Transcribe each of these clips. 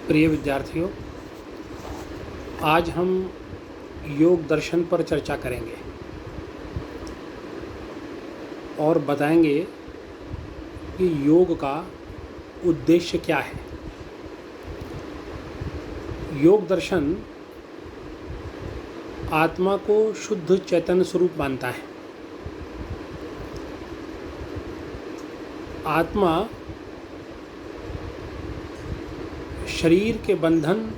प्रिय विद्यार्थियों, आज हम योग दर्शन पर चर्चा करेंगे और बताएंगे कि योग का उद्देश्य क्या है। योग दर्शन आत्मा को शुद्ध चैतन्य स्वरूप मानता है। आत्मा शरीर के बंधन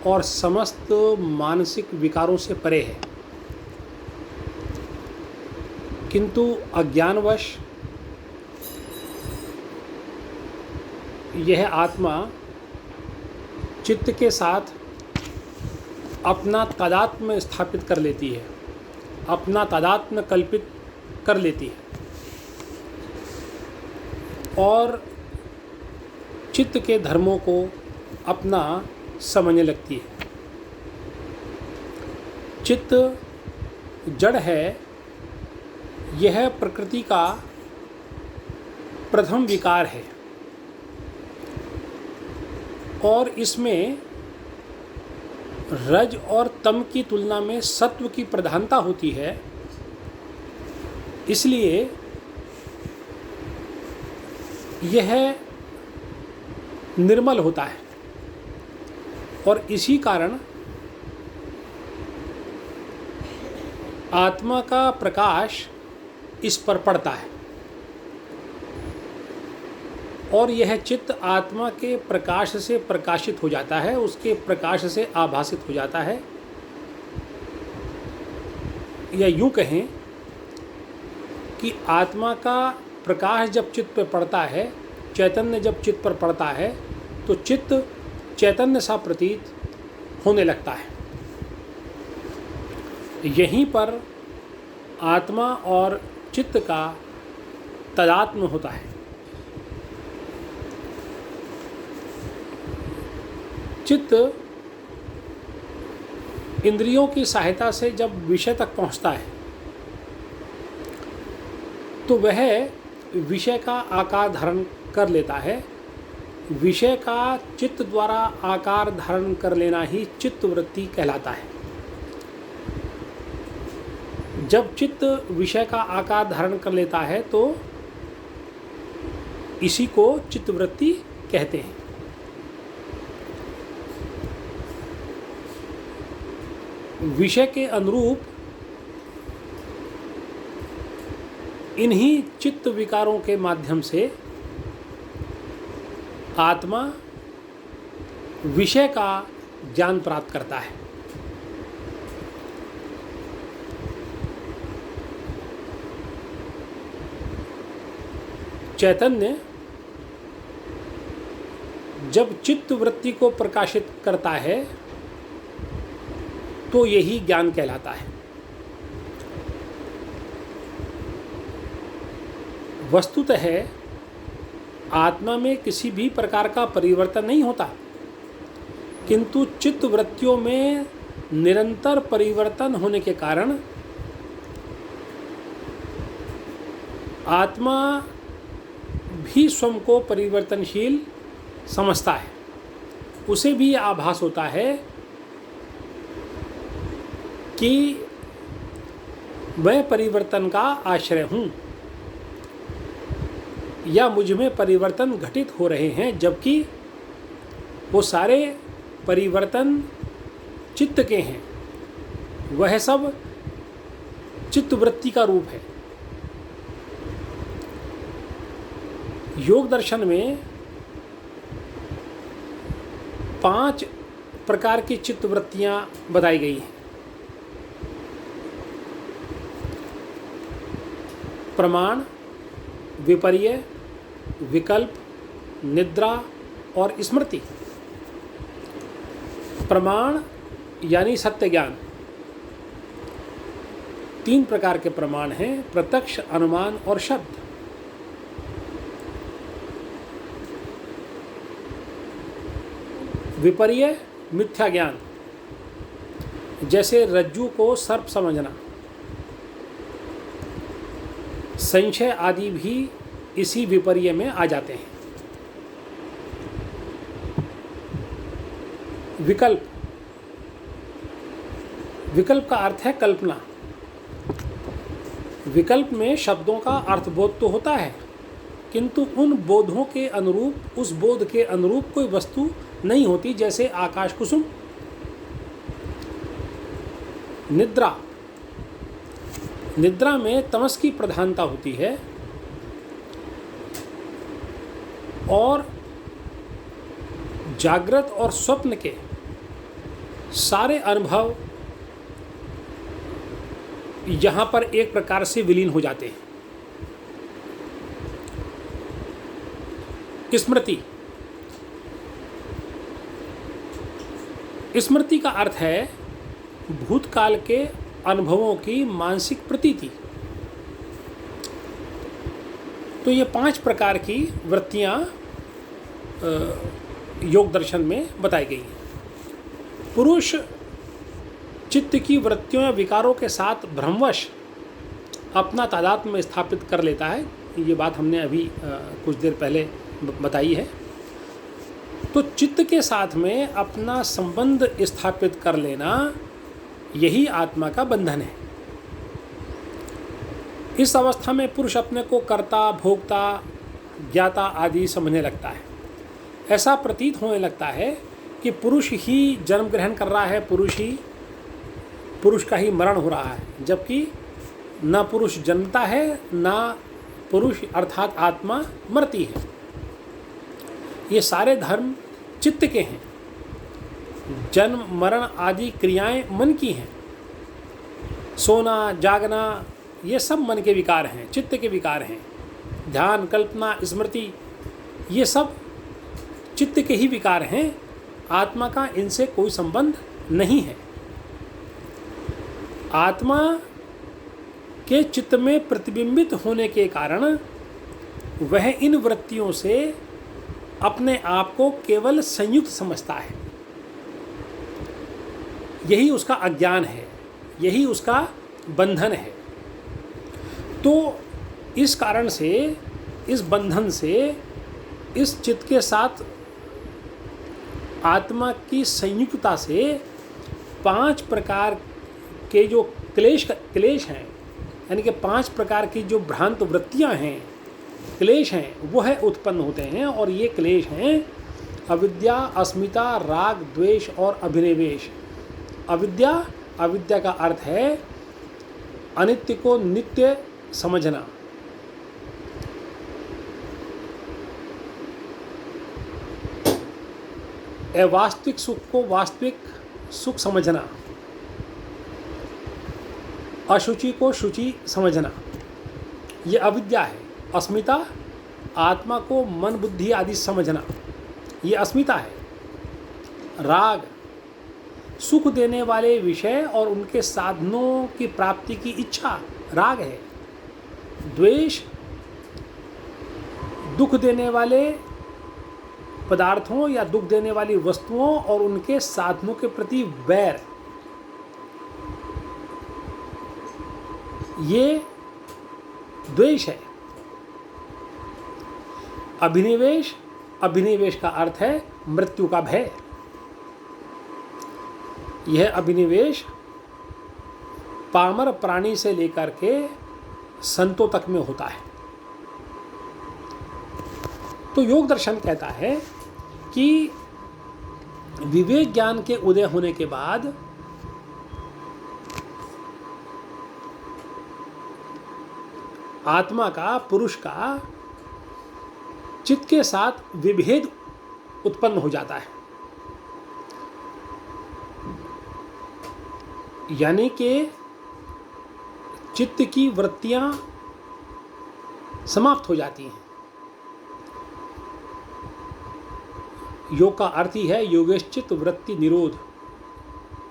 और समस्त मानसिक विकारों से परे है, किंतु अज्ञानवश यह आत्मा चित्त के साथ अपना तादात्म्य स्थापित कर लेती है, अपना तादात्म्य कल्पित कर लेती है और चित्त के धर्मों को अपना समझने लगती है। चित्त जड़ है, यह प्रकृति का प्रथम विकार है और इसमें रज और तम की तुलना में सत्व की प्रधानता होती है। इसलिए यह निर्मल होता है और इसी कारण आत्मा का प्रकाश इस पर पड़ता है और यह चित्त आत्मा के प्रकाश से प्रकाशित हो जाता है, उसके प्रकाश से आभासित हो जाता है। या यूँ कहें कि आत्मा का प्रकाश जब चित्त पर पड़ता है, चैतन्य जब चित्त पर पड़ता है तो चित्त चैतन्य सा प्रतीत होने लगता है। यहीं पर आत्मा और चित्त का तादात्म्य होता है। चित्त इंद्रियों की सहायता से जब विषय तक पहुंचता है तो वह विषय का आकार धारण कर लेता है। विषय का चित्त द्वारा आकार धारण कर लेना ही चित्त वृत्ति कहलाता है। जब चित्त विषय का आकार धारण कर लेता है तो इसी को चित्त वृत्ति कहते हैं। विषय के अनुरूप इन्हीं चित्त विकारों के माध्यम से आत्मा विषय का ज्ञान प्राप्त करता है। चैतन्य जब चित्त वृत्ति को प्रकाशित करता है तो यही ज्ञान कहलाता है। वस्तुतः आत्मा में किसी भी प्रकार का परिवर्तन नहीं होता, किंतु चित्त वृत्तियों में निरंतर परिवर्तन होने के कारण आत्मा भी स्वयं को परिवर्तनशील समझता है। उसे भी आभास होता है कि मैं परिवर्तन का आश्रय हूँ या मुझ में परिवर्तन घटित हो रहे हैं, जबकि वो सारे परिवर्तन चित्त के हैं। वह सब चित्त वृत्ति का रूप है। योग दर्शन में 5 प्रकार की चित्त वृत्तियाँ बताई गई हैं। प्रमाण, विपर्य, विकल्प, निद्रा और स्मृति। प्रमाण यानी सत्य ज्ञान। 3 प्रकार के प्रमाण हैं: प्रत्यक्ष, अनुमान और शब्द। विपर्य मिथ्या ज्ञान, जैसे रज्जू को सर्प समझना। संशय आदि भी इसी विपर्य में आ जाते हैं। विकल्प, विकल्प का अर्थ है कल्पना। विकल्प में शब्दों का अर्थबोध तो होता है, किंतु उन बोधों के अनुरूप, उस बोध के अनुरूप कोई वस्तु नहीं होती, जैसे आकाश कुसुम। निद्रा, निद्रा में तमस की प्रधानता होती है और जागृत और स्वप्न के सारे अनुभव यहाँ पर एक प्रकार से विलीन हो जाते हैं। स्मृति, स्मृति का अर्थ है भूतकाल के अनुभवों की मानसिक प्रतीति। तो ये 5 प्रकार की वृत्तियाँ योग दर्शन में बताई गई हैं। पुरुष चित्त की वृत्तियों या विकारों के साथ भ्रमवश अपना तादात्म्य में स्थापित कर लेता है। ये बात हमने अभी कुछ देर पहले बताई है। तो चित्त के साथ में अपना संबंध स्थापित कर लेना, यही आत्मा का बंधन है। इस अवस्था में पुरुष अपने को कर्ता, भोक्ता, ज्ञाता आदि समझने लगता है। ऐसा प्रतीत होने लगता है कि पुरुष ही जन्म ग्रहण कर रहा है, पुरुष का ही मरण हो रहा है, जबकि न पुरुष जन्मता है, न पुरुष अर्थात आत्मा मरती है। ये सारे धर्म चित्त के हैं। जन्म मरण आदि क्रियाएं मन की हैं। सोना, जागना, ये सब मन के विकार हैं, चित्त के विकार हैं। ध्यान, कल्पना, स्मृति, ये सब चित्त के ही विकार हैं। आत्मा का इनसे कोई संबंध नहीं है। आत्मा के चित्त में प्रतिबिंबित होने के कारण वह इन वृत्तियों से अपने आप को केवल संयुक्त समझता है। यही उसका अज्ञान है, यही उसका बंधन है। तो इस कारण से, इस बंधन से, इस चित्त के साथ आत्मा की संयुक्तता से 5 प्रकार के जो क्लेश हैं, यानी कि 5 प्रकार की जो भ्रांत वृत्तियां हैं, क्लेश हैं, वो है उत्पन्न होते हैं। और ये क्लेश हैं अविद्या, अस्मिता, राग, द्वेष और अभिनिवेश। अविद्या, अविद्या का अर्थ है अनित्य को नित्य समझना। अवास्तविक सुख को वास्तविक सुख समझना, अशुचि को शुचि समझना, ये अविद्या है। अस्मिता, आत्मा को मन बुद्धि आदि समझना, ये अस्मिता है। राग, सुख देने वाले विषय और उनके साधनों की प्राप्ति की इच्छा, राग है। द्वेष, दुख देने वाले पदार्थों या दुख देने वाली वस्तुओं और उनके साधनों के प्रति वैर, ये द्वेष है। अभिनिवेश, अभिनिवेश का अर्थ है मृत्यु का भय। यह अभिनिवेश पामर प्राणी से लेकर के संतों तक में होता है। तो योग दर्शन कहता है कि विवेक ज्ञान के उदय होने के बाद आत्मा का, पुरुष का चित्त के साथ विभेद उत्पन्न हो जाता है। यानी कि चित्त की वृत्तियां समाप्त हो जाती हैं। योग का अर्थ ही है योगेश्चित्त वृत्ति निरोध,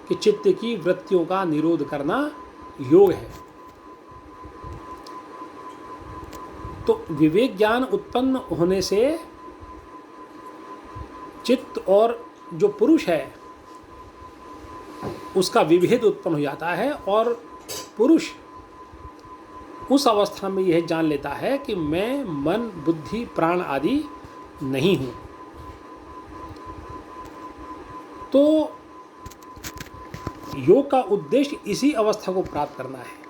कि चित्त की वृत्तियों का निरोध करना योग है। तो विवेक ज्ञान उत्पन्न होने से चित्त और जो पुरुष है उसका विभेद उत्पन्न हो जाता है और पुरुष उस अवस्था में यह जान लेता है कि मैं मन, बुद्धि, प्राण आदि नहीं हूँ। तो योग का उद्देश्य इसी अवस्था को प्राप्त करना है।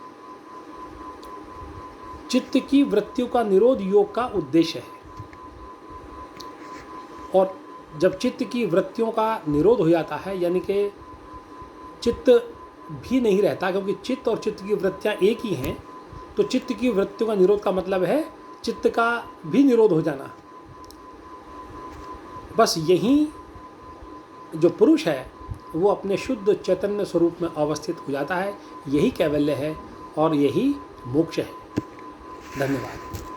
चित्त की वृत्तियों का निरोध योग का उद्देश्य है। और जब चित्त की वृत्तियों का निरोध हो जाता है, यानी कि चित्त भी नहीं रहता, क्योंकि चित्त और चित्त की वृत्तियाँ एक ही हैं, तो चित्त की वृत्तियों का निरोध का मतलब है चित्त का भी निरोध हो जाना। बस यही जो पुरुष है वो अपने शुद्ध चैतन्य स्वरूप में अवस्थित हो जाता है। यही कैवल्य है और यही मोक्ष है। धन्यवाद।